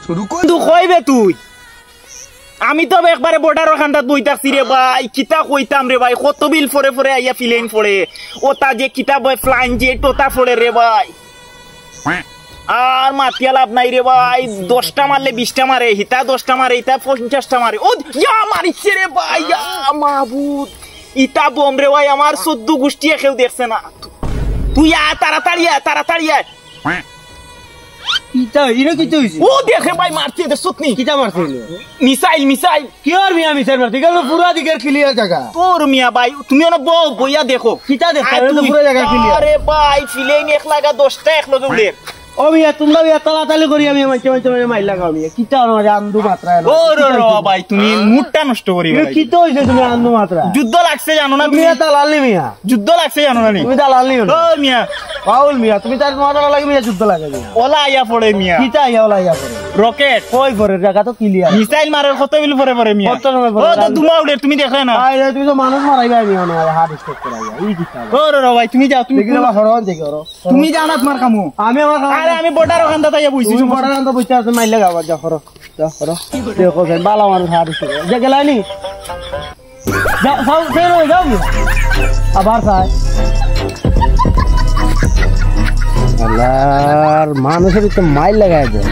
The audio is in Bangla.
বন্ধু কইবে তুই আমি তো একবারে বর্ডার ওখানটাত বই থাকছি রে ভাই কিতা কইতাম রে ভাই কত বিল ফরে ফরে আইয়া ফিলেন ফরে ওটা যে কিতা বই ফ্লাইং জেট ওটা ফরে রে ভাই আর মাতিয়া লাভ নাই রে ভাই 10টা মারলে 20টা মারে হিতা 10টা মারে ইতা 50টা মারে ও ইয়া মারিছে রে ভাই ইয়া মাহবুব ইতা বম রে ভাই আমার 14 গোষ্ঠী কেউ দেখছে না তুই তাড়াতাড়ি ইটা ইনো কি তুইছি ও দেখে ভাই মারছে দে সুতনি কিটা মারছে মিসাইল কি আর মিসাইল মারতে গেল পুরো দিকের ক্লিয়ার জায়গা তোর মিয়া ভাই তুমি না বইয়া দেখো কিটা দেখো পুরো জায়গা ক্লিয়ার আরে ভাই ফিলেন এক লাগা 10টা এক লগে উড়ে ও মিয়া তোমরা মিয়া তাড়াতাড়ি করি আমি মাইতে মাইল লাগাও মিয়া কিটা আমার আন্দু মাত্রা ও রে ভাই তুমি মুডটা নষ্ট করি ভাই কি তো হইছে তুমি আন্দু মাত্রা যুদ্ধ লাগছে জানো না মিয়া তালালি মিয়া যুদ্ধ লাগছে জানো না তুমি তালালি ও মিয়া পাউল মিয়া তুমি তার মাথা লাগি মিয়া যুদ্ধ লাগে মিয়া ওলা আইয়া পড়ে মিয়া কিটা ওলা আইয়া পড়ে রকেট কই পড়ে জায়গা তো ক্লিয়ার মিসাইল মারে কত বিল পড়ে মিয়া কত সময় পড়ে ও তো দুমা উড়ে তুমি দেখলে না আই তুমি তো মানুষ মারাইবা মিয়া না হার্ট স্ট্রোক করাইয়া এই কিটা ও রে ভাই তুমি যাও তুমি দেখলে হরন দেখো তুমি জানাত মার কামু আমি আমার আরে আমি বর্ডার ওখানটা তাইয়া বইছি তুমি বড় রান্দ বইতে আছে মাইল লাগাও যা করো দেখো কেন বালা মানুষ হার্ট স্ট্রোক যে গেলানি যাও যাও ফেরো যাও আবার সাই আল্লাহর মানুষের তো মাইল লাগায় দেয়